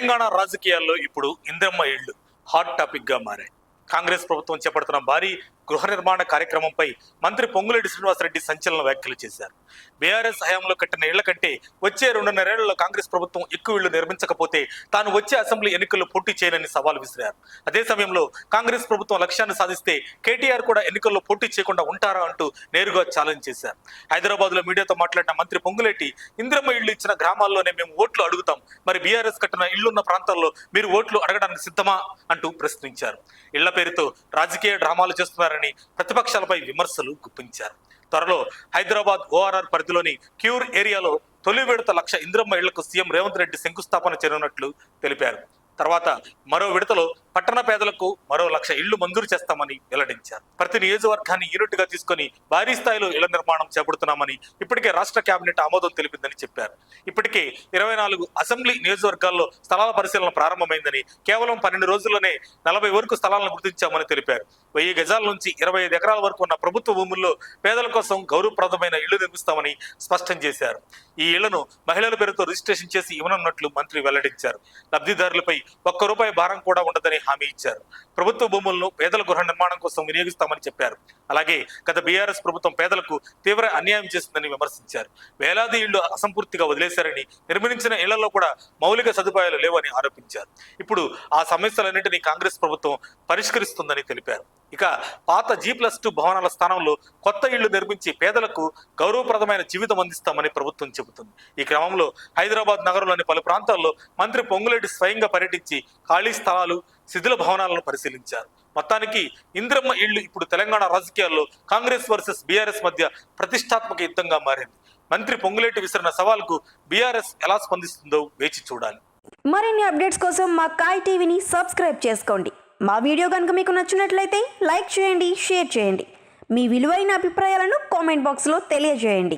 తెలంగాణ రాజకీయాల్లో ఇప్పుడు ఇంద్రమ్మ ఇళ్లు హాట్ టాపిక్ గా మారాయి. కాంగ్రెస్ ప్రభుత్వం చేపడుతున్న భారీ గృహ నిర్మాణ కార్యక్రమంపై మంత్రి పొంగులేటి శ్రీనివాసరెడ్డి సంచలన వ్యాఖ్యలు చేశారు. బీఆర్ఎస్ హయాంలో కట్టిన ఇళ్ల కంటే వచ్చే 2.5 ఏళ్లలో కాంగ్రెస్ ప్రభుత్వం ఎక్కువ ఇళ్లు నిర్మించకపోతే తాను వచ్చే అసెంబ్లీ ఎన్నికల్లో పోటీ చేయనని సవాల్ విసిరారు. అదే సమయంలో కాంగ్రెస్ ప్రభుత్వం లక్ష్యాన్ని సాధిస్తే కేటీఆర్ కూడా ఎన్నికల్లో పోటీ చేయకుండా ఉంటారా అంటూ నేరుగా ఛాలెంజ్ చేశారు. హైదరాబాద్ లో మీడియాతో మాట్లాడిన మంత్రి పొంగులేటి, ఇంద్రమ్మ ఇళ్లు ఇచ్చిన గ్రామాల్లోనే మేము ఓట్లు అడుగుతాం, మరి బీఆర్ఎస్ కట్టిన ఇళ్లున్న ప్రాంతాల్లో మీరు ఓట్లు అడగడానికి సిద్ధమా అంటూ ప్రశ్నించారు. ఇళ్ల పేరుతో రాజకీయ డ్రామాలు చేస్తున్నారని ప్రతిపక్షాలపై విమర్శలు గుప్పించారు. త్వరలో హైదరాబాద్ ఓఆర్ఆర్ పరిధిలోని క్యూర్ ఏరియాలో తొలి విడత 1,00,000 ఇంద్రమ్మ ఇళ్లకు సీఎం రేవంత్ రెడ్డి శంకుస్థాపన చేయనున్నట్లు తెలిపారు. తర్వాత మరో విడతలో పట్టణ పేదలకు మరో 1,00,000 ఇళ్లు మంజూరు చేస్తామని వెల్లడించారు. ప్రతి నియోజకవర్గాన్ని యూనిట్ గా తీసుకుని భారీ స్థాయిలో ఇళ్ల నిర్మాణం చేపడుతున్నామని ఇప్పటికే రాష్ట్ర కేబినెట్ ఆమోదం తెలిపిందని చెప్పారు. ఇప్పటికే 24 అసెంబ్లీ నియోజకవర్గాల్లో స్థలాల పరిశీలన ప్రారంభమైందని, కేవలం 12 రోజుల్లోనే 40 వరకు స్థలాలను గుర్తించామని తెలిపారు. 1000 గజాల నుంచి 25 ఎకరాల వరకు ఉన్న ప్రభుత్వ భూముల్లో పేదల కోసం గౌరవప్రదమైన ఇళ్లు నిర్మిస్తామని స్పష్టం చేశారు. ఈ ఇళ్లను మహిళల పేరుతో రిజిస్ట్రేషన్ చేసి ఇవ్వనున్నట్లు మంత్రి వెల్లడించారు. లబ్ధిదారులపై ₹1 భారం కూడా ఉండదని హామీ ఇచ్చారు. ప్రభుత్వ భూములను పేదల గృహ నిర్మాణం కోసం వినియోగిస్తామని చెప్పారు. అలాగే గత బీఆర్ఎస్ ప్రభుత్వం పేదలకు తీవ్ర అన్యాయం చేసిందని విమర్శించారు. వేలాది ఇళ్లు అసంపూర్తిగా వదిలేశారని, నిర్మించిన ఇళ్లలో కూడా మౌలిక సదుపాయాలు లేవని ఆరోపించారు. ఇప్పుడు ఆ సమస్యలన్నింటినీ కాంగ్రెస్ ప్రభుత్వం పరిష్కరిస్తుందని తెలిపారు. ఇక పాత G+2 భవనాల స్థానంలో కొత్త ఇళ్లు నిర్మించి పేదలకు గౌరవప్రదమైన జీవితం అందిస్తామని ప్రభుత్వం చెబుతుంది. ఈ క్రమంలో హైదరాబాద్ నగరంలోని పలు ప్రాంతాల్లో మంత్రి పొంగులేటి స్వయంగా పర్యటించి ఖాళీ స్థలాలు, శిథిల భవనాలను పరిశీలించారు. మొత్తానికి ఇంద్రమ్మ ఇళ్లు ఇప్పుడు తెలంగాణ రాజకీయాల్లో కాంగ్రెస్ వర్సెస్ బీఆర్ఎస్ మధ్య ప్రతిష్టాత్మక యుద్ధంగా మారింది. మంత్రి పొంగులేటి విసిరిన సవాల్కు బీఆర్ఎస్ ఎలా స్పందిస్తుందో వేచి చూడాలి. మరిన్ని అప్డేట్స్ కోసం మా కాయ్ టీవీని సబ్స్క్రైబ్ చేసుకోండి. మా వీడియో కనుక మీకు నచ్చినట్లయితే లైక్ చేయండి, షేర్ చేయండి. మీ విలువైన అభిప్రాయాలను కామెంట్ బాక్స్లో తెలియజేయండి.